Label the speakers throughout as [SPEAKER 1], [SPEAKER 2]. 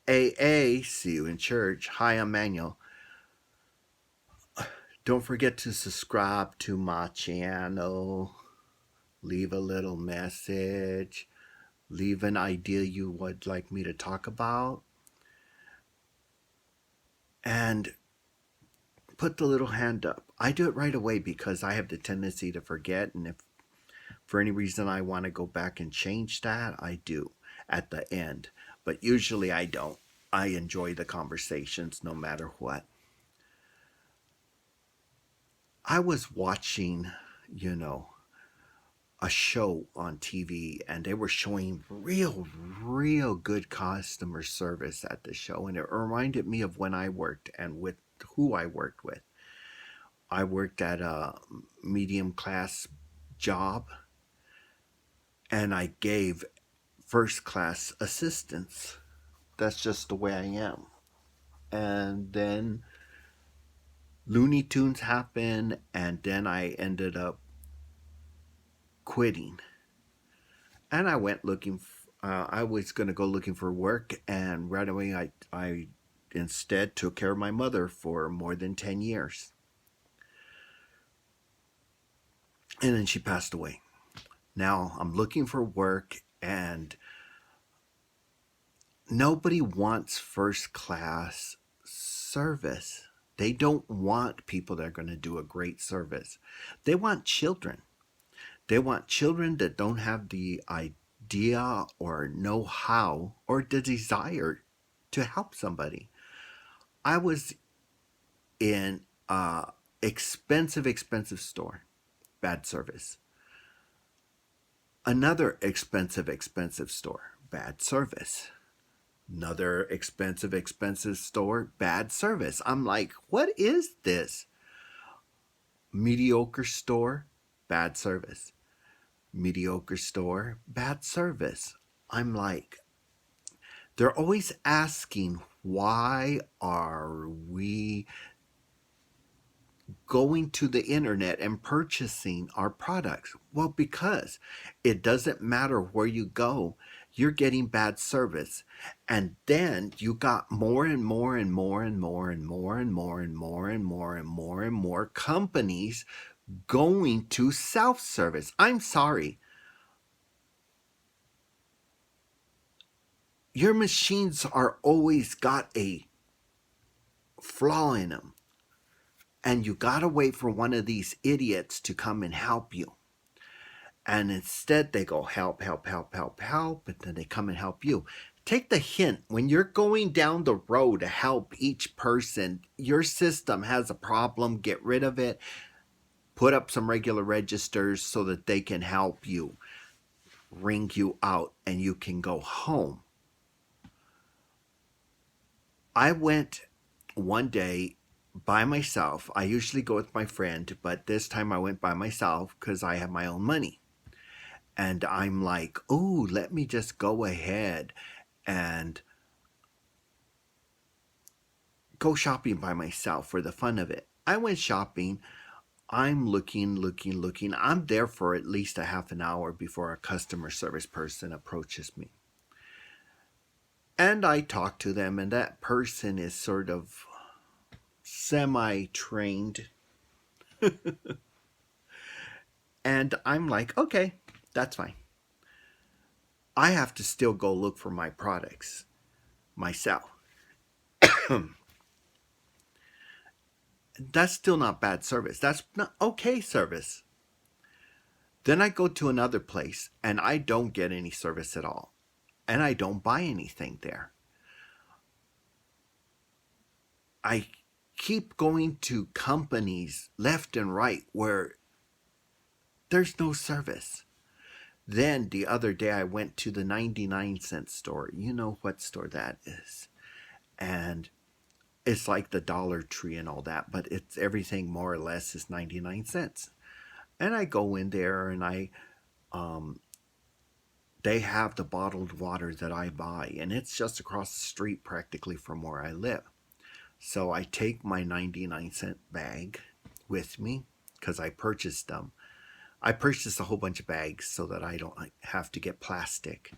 [SPEAKER 1] AA, see you in church. Hi, I'm Manuel. Don't forget to subscribe to my channel. Leave a little message. Leave an idea you would like me to talk about. And put the little hand up. I do it right away because I have the tendency to forget. And if for any reason I want to go back and change that, I do at the end. But usually I don't. I enjoy the conversations no matter what. I was watching, you know, a show on TV and they were showing real good customer service at the show. And it reminded me of when I worked and with who I worked with. I worked at a medium class job and I gave first class assistance. That's just the way I am. And then Looney Tunes happened, and then I ended up quitting. And I went looking. I was going to go looking for work, and right away I instead took care of my mother for more than 10 years, and then she passed away. Now I'm looking for work, and nobody wants first class service. They don't want people that are going to do a great service. They want children. They want children that don't have the idea or know how or the desire to help somebody. I was in a expensive store, bad service. Another expensive store, bad service. Another expensive store, bad service. I'm like, what is this? Mediocre store, bad service. Mediocre store, bad service. I'm like, they're always asking, why are we going to the internet and purchasing our products? Well, because it doesn't matter where you go, you're getting bad service. And then you got more and more and more and more and more and more and more and more and more and more companies going to self service. I'm sorry. Your machines are always got a flaw in them. And you gotta wait for one of these idiots to come and help you. And instead they go help, and then they come and help you. Take the hint. When you're going down the road to help each person, your system has a problem, get rid of it. Put up some regular registers so that they can help you, ring you out, and you can go home. I went one day by myself. I usually go with my friend, but this time I went by myself because I have my own money. And I'm like, oh, let me just go ahead and go shopping by myself for the fun of it. I went shopping. I'm looking. I'm there for at least a half an hour before a customer service person approaches me. And I talk to them, and that person is sort of semi trained. And I'm like, okay, that's fine. I have to still go look for my products myself. That's still not bad service. That's not okay service. Then I go to another place and I don't get any service at all. And I don't buy anything there. I keep going to companies left and right where there's no service. Then the other day I went to the 99-cent store. You know what store that is. And it's like the Dollar Tree and all that, but it's everything more or less is 99 cents. And I go in there and um, they have the bottled water that I buy, and it's just across the street practically from where I live. So I take my 99-cent bag with me because I purchased them. I purchased a whole bunch of bags so that I don't have to get plastic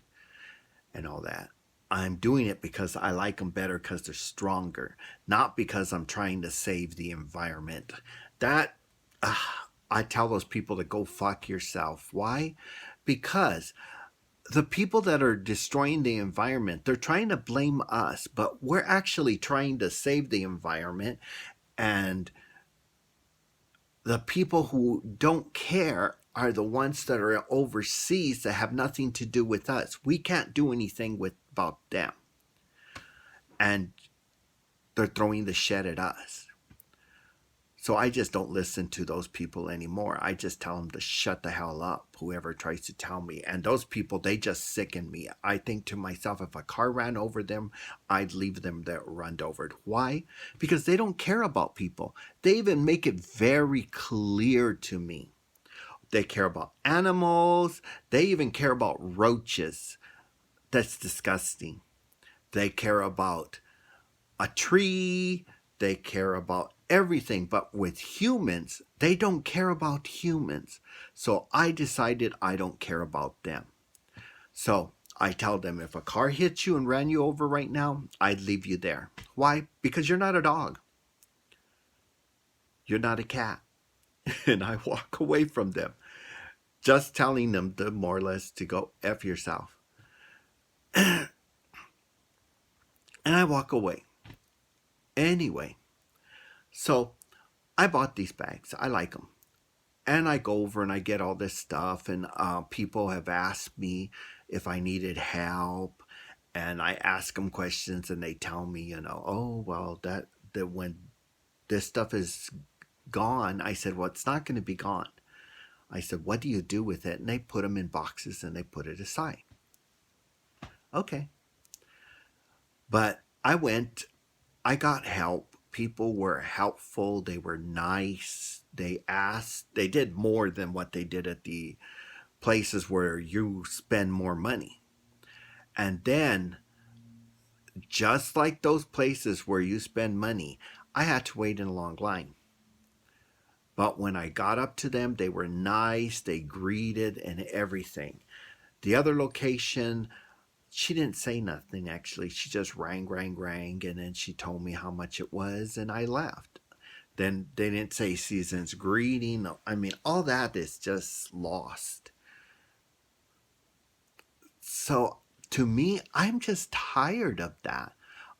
[SPEAKER 1] and all that. I'm doing it because I like them better because they're stronger, not because I'm trying to save the environment. That, I tell those people to go fuck yourself. Why? Because the people that are destroying the environment, they're trying to blame us, but we're actually trying to save the environment. And the people who don't care are the ones that are overseas that have nothing to do with us. We can't do anything about them. And they're throwing the shit at us. So I just don't listen to those people anymore. I just tell them to shut the hell up, whoever tries to tell me. And those people, they just sicken me. I think to myself, if a car ran over them, I'd leave them there run over. Why? Because they don't care about people. They even make it very clear to me. They care about animals. They even care about roaches. That's disgusting. They care about a tree. They care about everything. But with humans, they don't care about humans. So I decided I don't care about them. So I tell them, if a car hits you and ran you over right now, I'd leave you there. Why? Because you're not a dog. You're not a cat. And I walk away from them, just telling them to more or less to go F yourself. And I walk away. Anyway, so I bought these bags. I like them. And I go over and I get all this stuff. And people have asked me if I needed help. And I ask them questions and they tell me, oh, well, that when this stuff is gone, I said, well, it's not going to be gone. I said, what do you do with it? And they put them in boxes and they put it aside. Okay. But I got help. People were helpful. They were nice. They asked. They did more than what they did at the places where you spend more money. And then, just like those places where you spend money, I had to wait in a long line. But when I got up to them, they were nice. They greeted and everything. The other location, she didn't say nothing actually. She just rang, and then she told me how much it was, and I left. Then they didn't say season's greeting. I mean, all that is just lost. So to me, I'm just tired of that.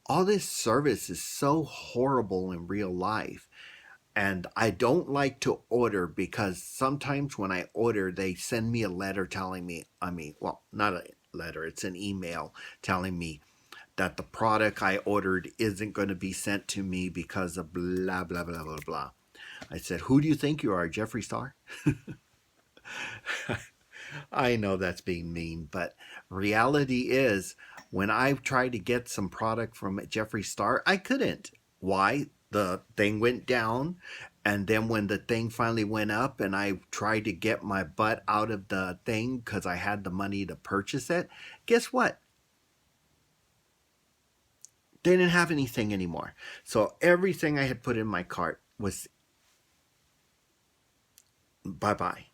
[SPEAKER 1] All this service is so horrible in real life. And I don't like to order because sometimes when I order, they send me a letter telling me, well, not a letter, it's an email telling me that the product I ordered isn't going to be sent to me because of blah, blah, blah, blah, blah. I said, who do you think you are, Jeffree Star? I know that's being mean, but reality is when I tried to get some product from Jeffree Star, I couldn't. Why? The thing went down, and then when the thing finally went up and I tried to get my butt out of the thing because I had the money to purchase it, guess what? They didn't have anything anymore. So everything I had put in my cart was bye-bye.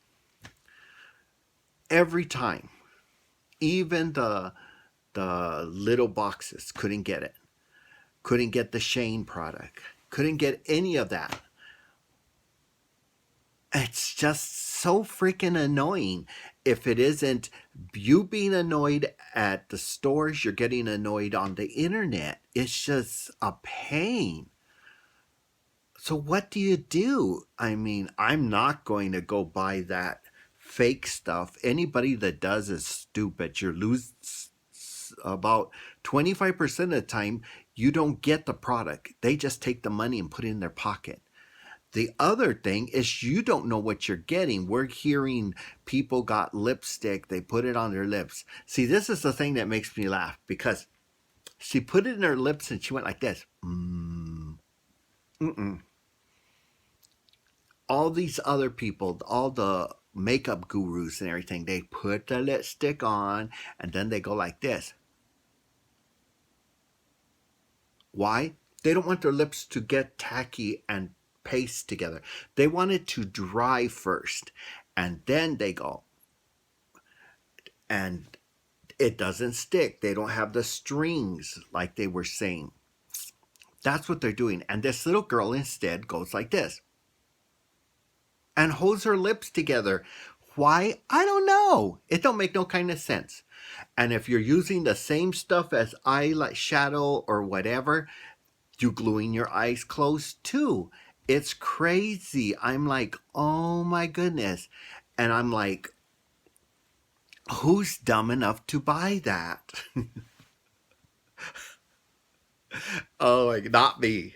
[SPEAKER 1] Every time. Even the little boxes couldn't get it. Couldn't get the Shane product. Couldn't get any of that. It's just so freaking annoying. If it isn't you being annoyed at the stores, you're getting annoyed on the internet. It's just a pain. So what do you do? I mean, I'm not going to go buy that fake stuff. Anybody that does is stupid. You lose about 25% of the time, you don't get the product. They just take the money and put it in their pocket. The other thing is you don't know what you're getting. We're hearing people got lipstick. They put it on their lips. See, this is the thing that makes me laugh because she put it in her lips and she went like this. All these other people, all the makeup gurus and everything, they put the lipstick on and then they go like this. Why? They don't want their lips to get tacky and paste together. They want it to dry first and then they go. And It doesn't stick. They don't have the strings like they were saying. That's what they're doing. And this little girl instead goes like this and holds her lips together. Why? I don't know. It don't make no kind of sense. And if you're using the same stuff as eyeshadow or whatever, you gluing your eyes closed too. It's crazy. I'm like, oh my goodness. And I'm like, who's dumb enough to buy that? Oh, like, not me.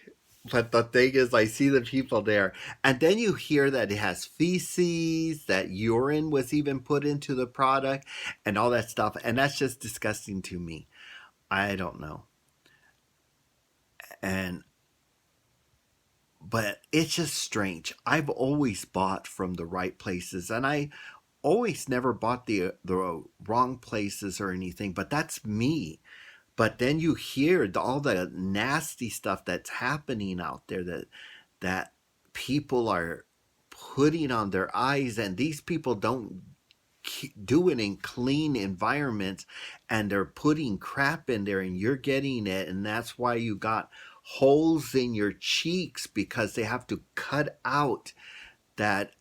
[SPEAKER 1] But the thing is, I see the people there. And then you hear that it has feces, that urine was even put into the product, and all that stuff. And that's just disgusting to me. I don't know. And but it's just strange. I've always bought from the right places, and I always never bought the wrong places or anything. But that's me. But then you hear all the nasty stuff that's happening out there that people are putting on their eyes, and these people don't do it in clean environments, and they're putting crap in there and you're getting it, and that's why you got holes in your cheeks because they have to cut out that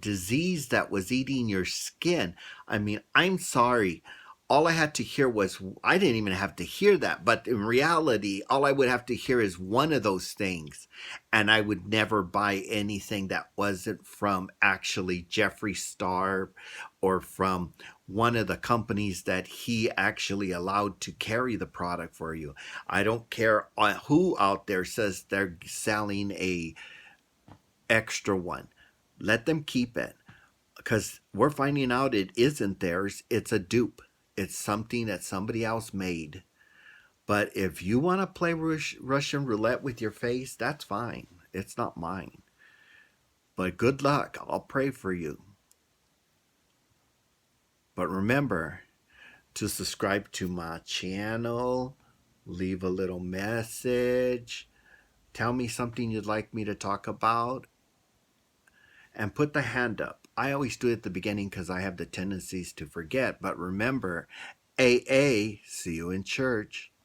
[SPEAKER 1] disease that was eating your skin. I mean, I'm sorry. All I had to hear was, I didn't even have to hear that, but in reality, all I would have to hear is one of those things. And I would never buy anything that wasn't from actually Jeffree Star or from one of the companies that he actually allowed to carry the product for you. I don't care who out there says they're selling a extra one. Let them keep it, because we're finding out it isn't theirs. It's a dupe. It's something that somebody else made. But if you want to play Russian roulette with your face, that's fine. It's not mine. But good luck. I'll pray for you. But remember to subscribe to my channel, leave a little message, tell me something you'd like me to talk about, and put the hand up. I always do it at the beginning because I have the tendencies to forget. But remember, AA, see you in church.